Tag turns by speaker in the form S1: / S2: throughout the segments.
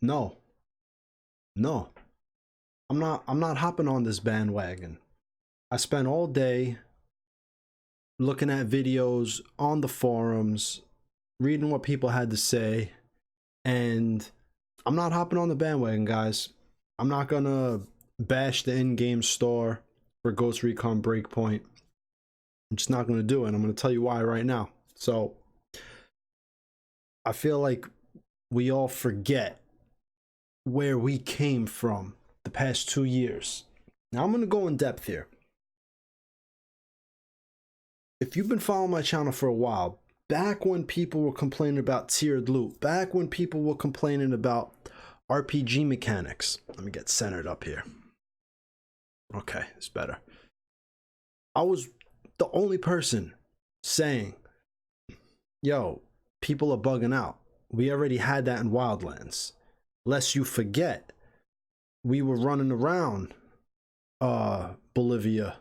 S1: No, no, I'm not hopping on this bandwagon. I spent all day looking at videos on the forums, reading what people had to say, and I'm not hopping on the bandwagon, guys. I'm not gonna bash the in-game store for Ghost Recon Breakpoint. I'm just not gonna do it. I'm gonna tell you why right now. So I feel like we all forget where we came from the past 2 years. Now I'm gonna go in depth here. If you've been following my channel for a while, back when people were complaining about tiered loot, back when people were complaining about RPG mechanics, let me get centered up here. Okay, it's better. I was the only person saying, yo, people are bugging out. We already had that in Wildlands. Lest you forget, we were running around Bolivia,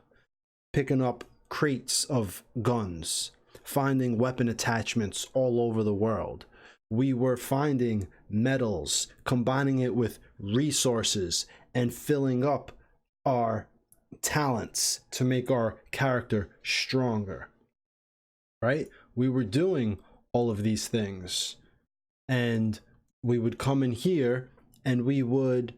S1: picking up crates of guns, finding weapon attachments all over the world. We were finding metals, combining it with resources, and filling up our talents to make our character stronger, right? We were doing all of these things, and we would come in here and we would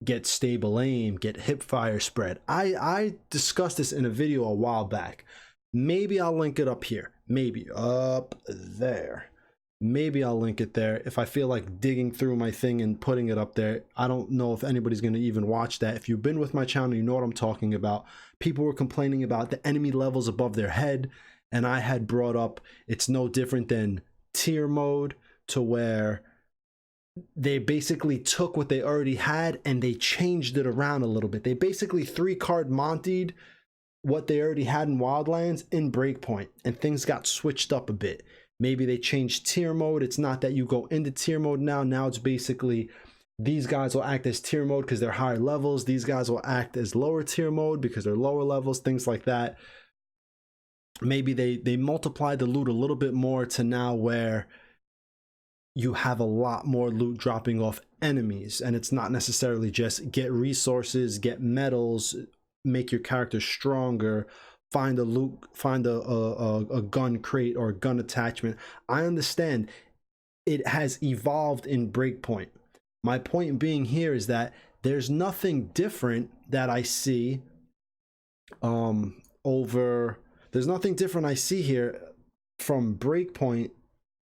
S1: get stable aim, get hip fire spread. I discussed this in a video a while back. Maybe I'll link it up here, maybe up there. Maybe I'll link it there if I feel like digging through my thing and putting it up there. I don't know if anybody's going to even watch that. If you've been with my channel, you know what I'm talking about. People were complaining about the enemy levels above their head, and I had brought up it's no different than tier mode, to where they basically took what they already had and they changed it around a little bit. They basically 3-card Monty'd what they already had in Wildlands in Breakpoint, and things got switched up a bit. Maybe they changed tier mode. It's not that you go into tier mode now it's basically these guys will act as tier mode because they're higher levels, these guys will act as lower tier mode because they're lower levels, things like that. Maybe they multiply the loot a little bit more to now where you have a lot more loot dropping off enemies, and it's not necessarily just get resources, get medals, make your character stronger, find a loot, find a gun crate or a gun attachment. I understand it has evolved in Breakpoint. My point being here is that there's nothing different that I see there's nothing different I see here from Breakpoint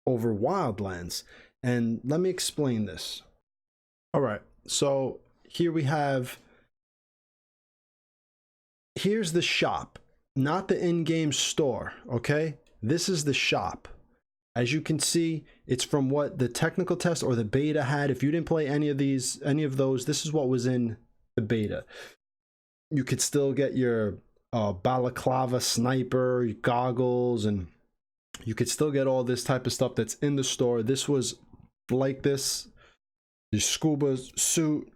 S1: over Wildlands. And let me explain this. All right, so here we have, here's the shop, not the in-game store. Okay, this is the shop. As you can see, it's from what the technical test or the beta had. If you didn't play any of those, this is what was in the beta. You could still get your balaclava sniper, your goggles, and you could still get all this type of stuff that's in the store. This was like this, your scuba suit.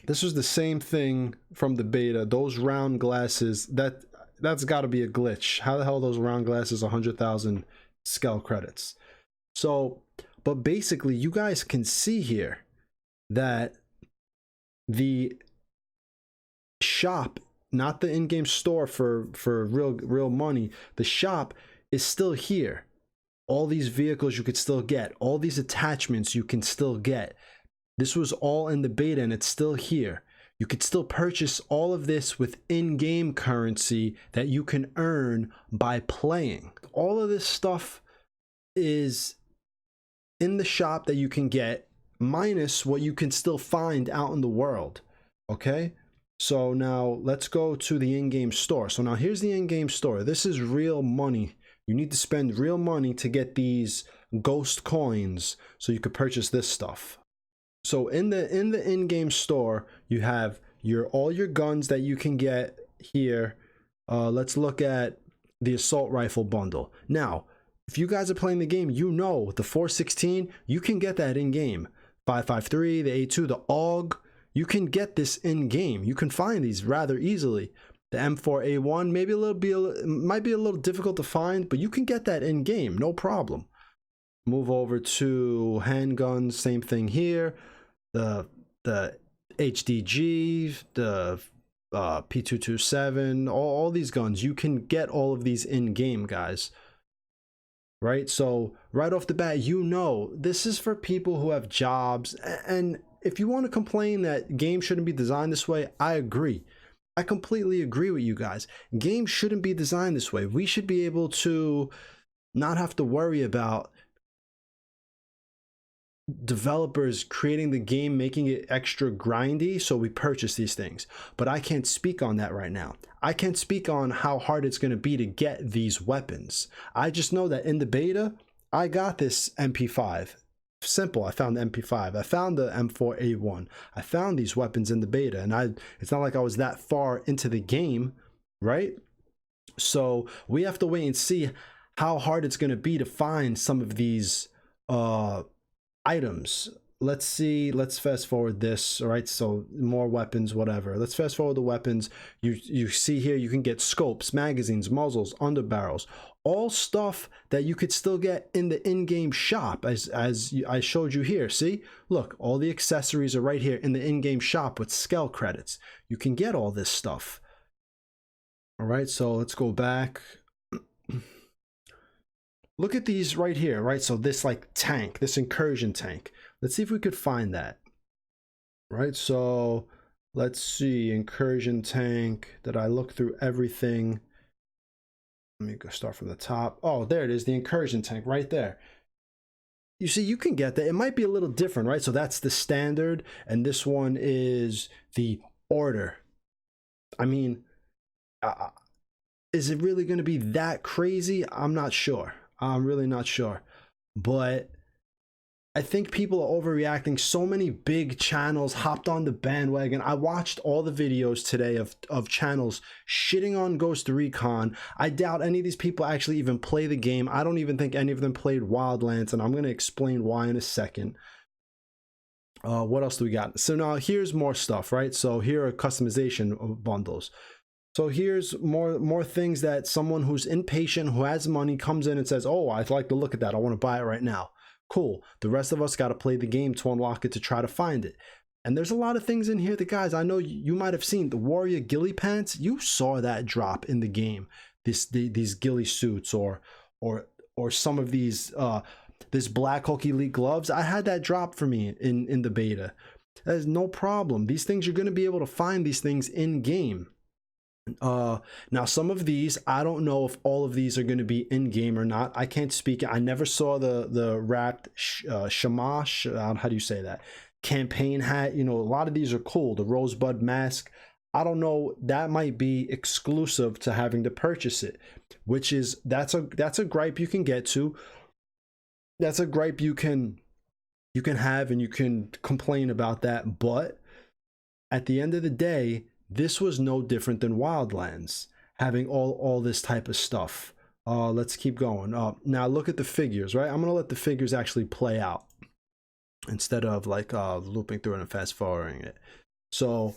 S1: This was the same thing from the beta. Those round glasses, that's got to be a glitch. How the hell are those round glasses 100,000 scale credits? So, but basically you guys can see here that the shop, not the in-game store for real money, the shop is still here. All these vehicles you could still get, all these attachments you can still get. This was all in the beta and it's still here. You could still purchase all of this with in-game currency that you can earn by playing. All of this stuff is in the shop that you can get, minus what you can still find out in the world. Okay, so now let's go to the in-game store. So now here's the in-game store. This is real money. You need to spend real money to get these ghost coins so you could purchase this stuff. So in the in-game store, you have all your guns that you can get here. Let's look at the assault rifle bundle. Now, if you guys are playing the game, you know the 416, you can get that in game. 553, the A2, the AUG, you can get this in game. You can find these rather easily. The M4A1 might be a little difficult to find, but you can get that in game, no problem. Move over to handguns, same thing here. The HDG, the P227, all these guns, you can get all of these in game, guys. Right? So right off the bat, you know, this is for people who have jobs. And if you want to complain that games shouldn't be designed this way, I agree. I completely agree with you guys. Games shouldn't be designed this way. We should be able to not have to worry about developers creating the game, making it extra grindy, so we purchase these things. But I can't speak on that right now. I can't speak on how hard it's going to be to get these weapons. I just know that in the beta, I got this MP5. Simple. I found the MP5. I found the M4A1. I found these weapons in the beta, and it's not like I was that far into the game, right? So we have to wait and see how hard it's going to be to find some of these items. Let's see, let's fast forward this. All right, so more weapons, whatever. Let's fast forward the weapons. You see here, you can get scopes, magazines, muzzles, underbarrels, all stuff that you could still get in the in-game shop, as I showed you here. See, look, all the accessories are right here in the in-game shop with scale credits. You can get all this stuff. All right, so let's go back. Look at these right here, right? So this like tank, this incursion tank. Let's see if we could find that. Right, so let's see, incursion tank. Did I look through everything? Let me go start from the top. Oh, there it is, the incursion tank right there. You see, you can get that. It might be a little different, right? So that's the standard, and this one is the order. I mean, is it really going to be that crazy? I'm not sure. I'm really not sure, but I think people are overreacting. So many big channels hopped on the bandwagon. I watched all the videos today of channels shitting on Ghost Recon. I doubt any of these people actually even play the game. I don't even think any of them played Wildlands, and I'm going to explain why in a second. What else do we got? So now here's more stuff, right? So here are customization bundles. So here's more things that someone who's impatient, who has money, comes in and says, oh, I'd like to look at that. I want to buy it right now. Cool. The rest of us got to play the game to unlock it, to try to find it. And there's a lot of things in here that, guys, I know you might have seen. The Warrior ghillie pants, you saw that drop in the game. These ghillie suits or some of these, this Black Hulk Elite gloves. I had that drop for me in the beta. There's no problem. These things, you're going to be able to find these things in game. Now some of these, I don't know if all of these are going to be in game or not. I can't speak. I never saw the wrapped shamash, how do you say that, campaign hat. You know, a lot of these are cool. The rosebud mask, I don't know, that might be exclusive to having to purchase it, which is, that's a gripe you can get to. That's a gripe you can have, and you can complain about that. But at the end of the day, this was no different than Wildlands, having all this type of stuff. Let's keep going. Now look at the figures, right? I'm gonna let the figures actually play out instead of like looping through it and fast forwarding it. So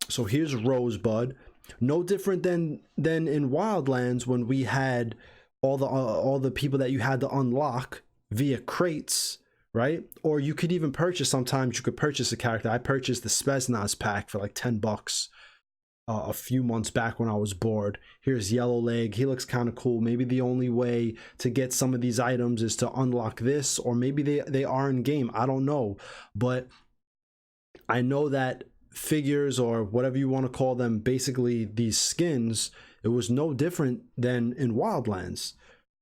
S1: here's Rosebud. No different than in Wildlands, when we had all the people that you had to unlock via crates, right? Or you could even purchase, sometimes you could purchase a character. I purchased the Spetsnaz pack for like 10 bucks a few months back when I was bored. Here's Yellow Leg. He looks kind of cool. Maybe the only way to get some of these items is to unlock this, or maybe they are in game. I don't know. But I know that figures, or whatever you want to call them, basically these skins, it was no different than in Wildlands.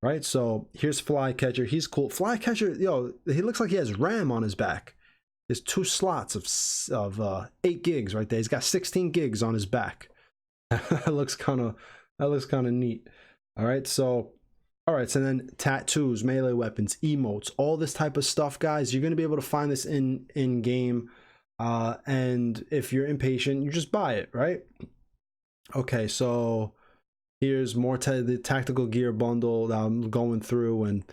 S1: Right, so here's Flycatcher. He's cool. Flycatcher, yo, he looks like he has RAM on his back. There's 2 slots of 8 gigs right there. He's got 16 gigs on his back. that looks kind of neat. All right, so then tattoos, melee weapons, emotes, all this type of stuff, guys. You're gonna be able to find this in game, and if you're impatient, you just buy it, right? Okay, so here's more the tactical gear bundle that I'm going through, and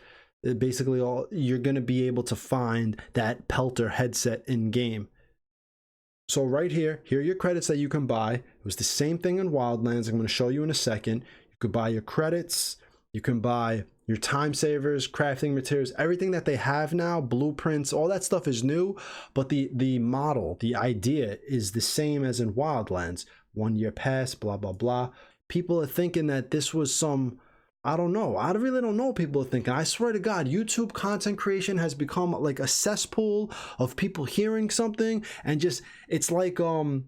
S1: basically all you're going to be able to find that Pelter headset in game. So right here are your credits that you can buy. It was the same thing in Wildlands. I'm going to show you in a second. You could buy your credits. You can buy your time savers, crafting materials, everything that they have now, blueprints, all that stuff is new, but the model, the idea is the same as in Wildlands. 1 year pass, blah blah blah. People are thinking that this was some, I don't know. I really don't know what people are thinking. I swear to God, YouTube content creation has become like a cesspool of people hearing something and just, it's like the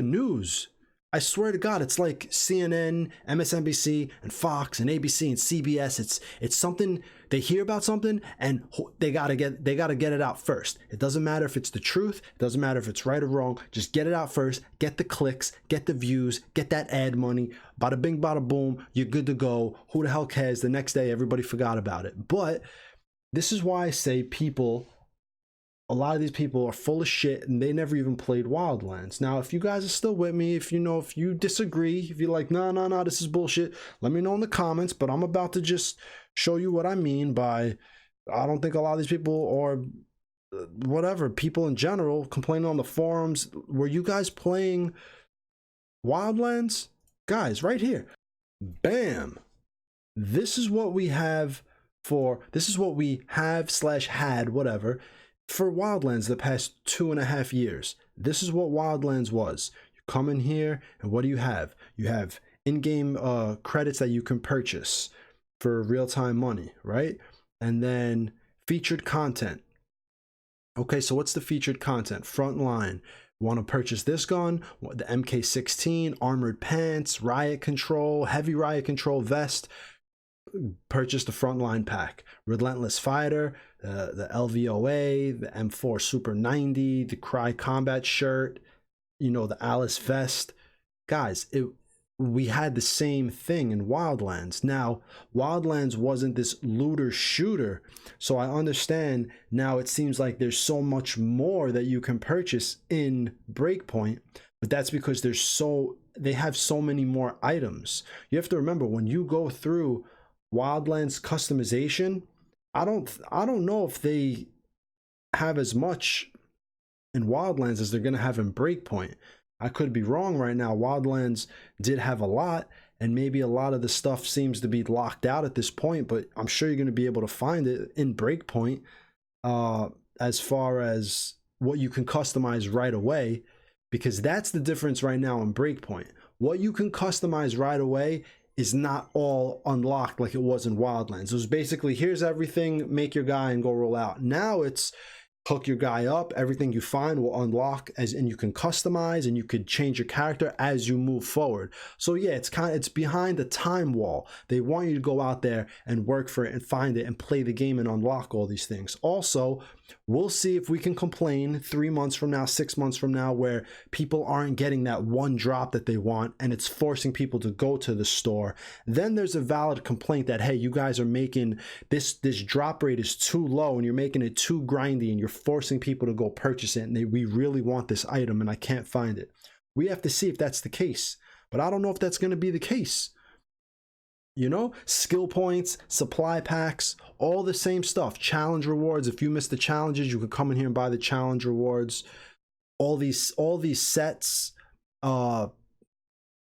S1: news. I swear to God, it's like CNN, MSNBC, and Fox, and ABC, and CBS. It's something, they hear about something and they gotta get it out first. It doesn't matter if it's the truth. It doesn't matter if it's right or wrong. Just get it out first. Get the clicks. Get the views. Get that ad money. Bada bing, bada boom. You're good to go. Who the hell cares? The next day, everybody forgot about it. But this is why I say a lot of these people are full of shit and they never even played Wildlands. Now, if you guys are still with me, if you disagree, if you're like, no, this is bullshit, let me know in the comments. But I'm about to just show you what I mean by, I don't think a lot of these people, or whatever, people in general complaining on the forums, were you guys playing Wildlands? Guys, right here, bam. This is what we have had, whatever, for Wildlands the past 2.5 years. This is what Wildlands was. You come in here and what do you have? You have in-game credits that you can purchase for real-time money, right? And then featured content. Okay, so what's the featured content? Frontline. Want to purchase this gun, the MK16, armored pants, riot control, heavy riot control vest. Purchase the frontline pack. Relentless Fighter, the LVOA, the M4 Super 90, the Cry Combat shirt, the Alice vest. Guys, we had the same thing in Wildlands. Now, Wildlands wasn't this looter shooter, so I understand now it seems like there's so much more that you can purchase in Breakpoint, but that's because they have so many more items. You have to remember, when you go through Wildlands customization, I don't know if they have as much in Wildlands as they're gonna have in Breakpoint. I could be wrong right now. Wildlands did have a lot, and maybe a lot of the stuff seems to be locked out at this point, but I'm sure you're gonna be able to find it in Breakpoint as far as what you can customize right away, because that's the difference right now in Breakpoint. What you can customize right away is not all unlocked like it was in Wildlands. It was basically, here's everything, make your guy and go roll out. Now it's hook your guy up, everything you find will unlock, and you can customize and you could change your character as you move forward. So yeah, it's behind the time wall. They want you to go out there and work for it and find it and play the game and unlock all these things. Also, we'll see if we can complain 3 months from now, 6 months from now, where people aren't getting that one drop that they want and it's forcing people to go to the store. Then there's a valid complaint that, hey, you guys are making this drop rate is too low and you're making it too grindy and you're forcing people to go purchase it, and we really want this item and I can't find it. We have to see if that's the case, but I don't know if that's going to be the case. Skill points, supply packs, all the same stuff. Challenge rewards. If you miss the challenges, you can come in here and buy the challenge rewards. All these sets. Look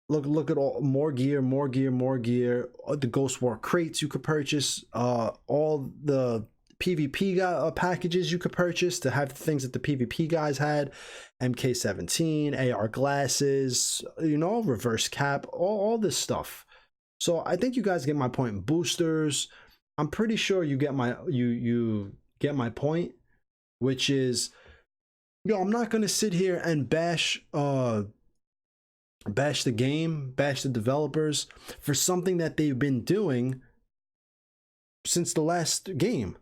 S1: at all more gear. The Ghost War crates you could purchase. All the PvP packages you could purchase to have the things that the PvP guys had. MK17, AR glasses, reverse cap, all this stuff. So I think you guys get my point. Boosters, I'm pretty sure you get my point, which is, I'm not gonna sit here and bash the game, bash the developers for something that they've been doing since the last game.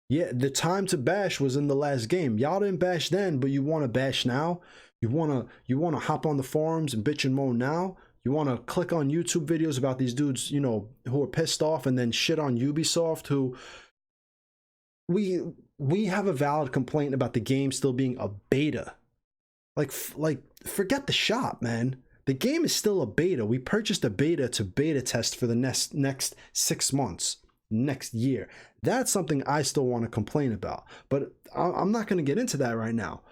S1: Yeah, the time to bash was in the last game. Y'all didn't bash then, but you want to bash now. You want to hop on the forums and bitch and moan now. You want to click on YouTube videos about these dudes, who are pissed off, and then shit on Ubisoft, who we have a valid complaint about the game still being a beta. Like forget the shop, man. The game is still a beta. We purchased a beta to beta test for the next 6 months, next year. That's something I still want to complain about, but I'm not going to get into that right now.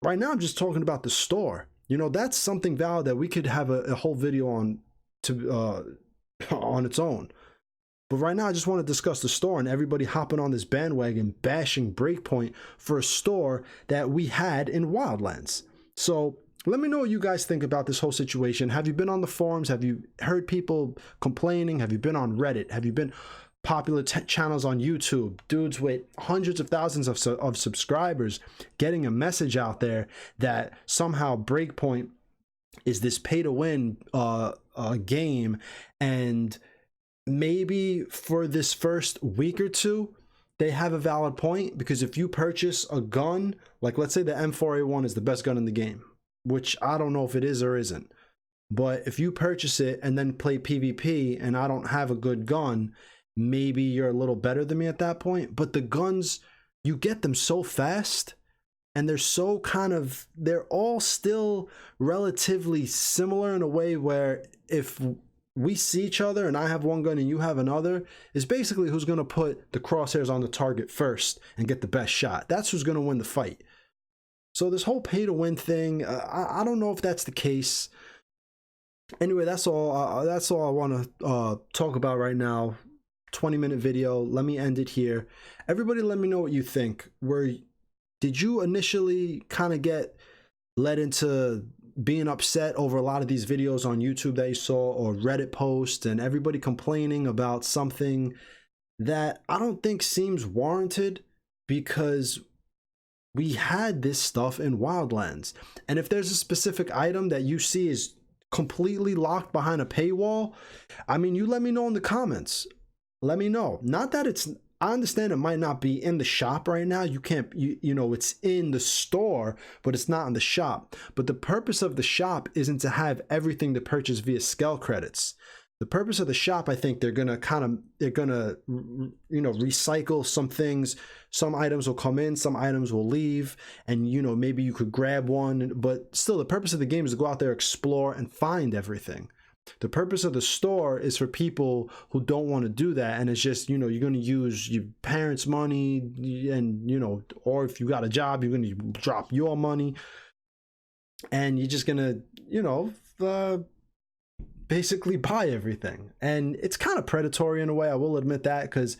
S1: Right now, I'm just talking about the store. That's something valid that we could have a whole video on its own. But right now, I just want to discuss the store and everybody hopping on this bandwagon, bashing Breakpoint for a store that we had in Wildlands. So let me know what you guys think about this whole situation. Have you been on the forums? Have you heard people complaining? Have you been on Reddit? Have you been popular channels on YouTube? Dudes with hundreds of thousands of subscribers getting a message out there that somehow Breakpoint is this pay-to-win game, and maybe for this first week or two they have a valid point, because if you purchase a gun, like let's say the M4A1 is the best gun in the game, which I don't know if it is or isn't, but if you purchase it and then play PvP and I don't have a good gun, maybe you're a little better than me at that point. But the guns, you get them so fast, and they're so they're all still relatively similar in a way where if we see each other and I have one gun and you have another, is basically who's going to put the crosshairs on the target first and get the best shot. That's who's going to win the fight. So this whole pay to win thing, I don't know if that's the case. Anyway, that's all I want to talk about right now. 20-minute video. Let me end it here. Everybody let me know what you think. Did you initially kind of get led into being upset over a lot of these videos on YouTube that you saw, or Reddit posts, and everybody complaining about something that I don't think seems warranted, because we had this stuff in Wildlands? And if there's a specific item that you see is completely locked behind a paywall, I mean, you let me know in the comments. Let me know. Not that I understand it might not be in the shop right now. You can't, you know, it's in the store, but it's not in the shop. But the purpose of the shop isn't to have everything to purchase via scale credits. The purpose of the shop, I think they're gonna recycle some things. Some items will come in, some items will leave, and you know, maybe you could grab one, but still the purpose of the game is to go out there, explore, and find everything. The purpose of the store is for people who don't want to do that, and it's just, you know, you're going to use your parents' money, and you know, or if you got a job, you're going to drop your money, and you're just going to, you know, basically buy everything. And it's kind of predatory in a way, I will admit that, because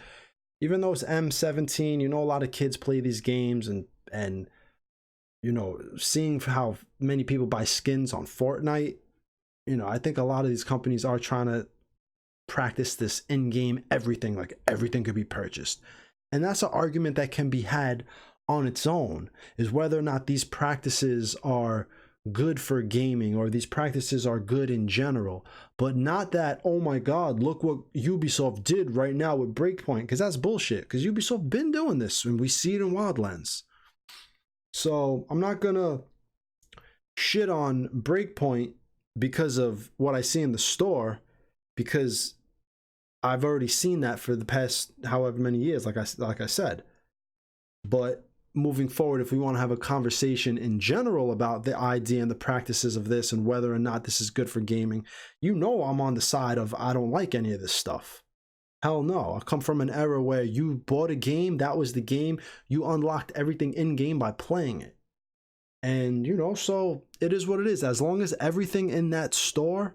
S1: even though it's M17, you know, a lot of kids play these games, and you know, seeing how many people buy skins on Fortnite, you know, I think a lot of these companies are trying to practice this in-game everything, like everything could be purchased. And that's an argument that can be had on its own, is whether or not these practices are good for gaming, or these practices are good in general, but not that, oh my God, look what Ubisoft did right now with Breakpoint, because that's bullshit, because Ubisoft been doing this and we see it in Wildlands. So I'm not gonna shit on Breakpoint because of what I see in the store, because I've already seen that for the past however many years, like I said. But moving forward, if we want to have a conversation in general about the idea and the practices of this and whether or not this is good for gaming, you know, I'm on the side of I don't like any of this stuff. Hell no. I come from an era where you bought a game, that was the game, you unlocked everything in game by playing it. And you know, so it is what it is. As long as everything in that store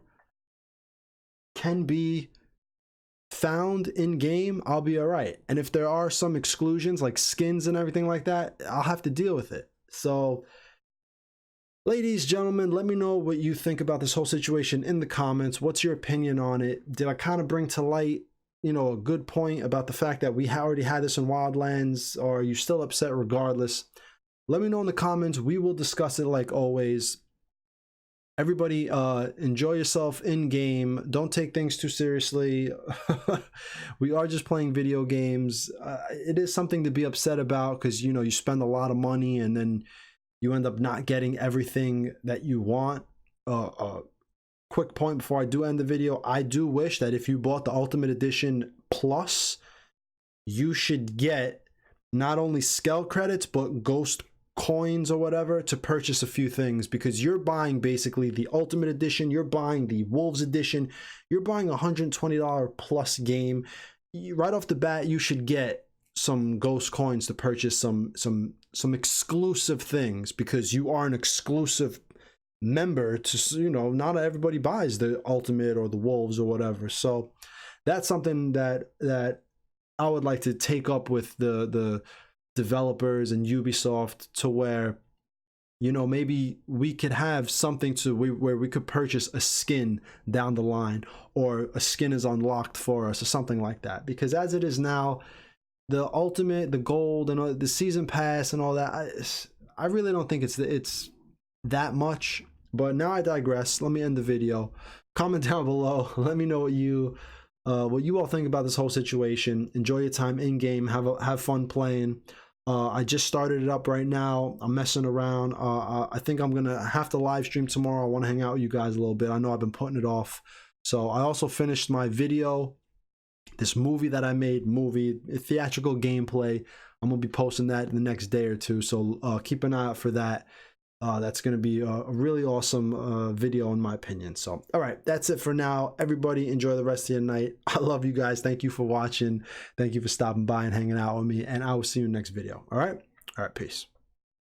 S1: can be found in game, I'll be all right. And if there are some exclusions like skins and everything like that, I'll have to deal with it. So ladies, gentlemen, let me know what you think about this whole situation in the comments. What's your opinion on it? Did I kind of bring to light, you know, a good point about the fact that we already had this in Wildlands, or are you still upset regardless? Let me know in the comments. We will discuss it like always. Everybody, enjoy yourself in game. Don't take things too seriously. We are just playing video games. It is something to be upset about, because you know, you spend a lot of money and then you end up not getting everything that you want. Quick point before I do end the video, I do wish that if you bought the Ultimate Edition Plus, you should get not only scale credits but ghost coins or whatever to purchase a few things, because you're buying basically the Ultimate Edition, you're buying the Wolves Edition, you're buying a $120 plus game. Right off the bat, you should get some ghost coins to purchase some exclusive things, because you are an exclusive member to, you know, not everybody buys the Ultimate or the Wolves or whatever. So that's something that I would like to take up with the developers and Ubisoft, to where, you know, maybe we could have something where we could purchase a skin down the line, or a skin is unlocked for us or something like that. Because as it is now, the ultimate, the gold, and the season pass and all that, I really don't think it's that much. But now I digress. Let me end the video. Comment down below. Let me know what you all think about this whole situation. Enjoy your time in game. Have fun playing. I just started it up right now. I'm messing around. I think I'm gonna have to live stream tomorrow. I want to hang out with you guys a little bit. I know I've been putting it off. So I also finished my video, this movie that I made, theatrical gameplay. I'm gonna be posting that in the next day or two. So keep an eye out for that. That's going to be a really awesome video in my opinion. So, all right, that's it for now. Everybody enjoy the rest of your night. I love you guys. Thank you for watching. Thank you for stopping by and hanging out with me. And I will see you in the next video. All right. Peace.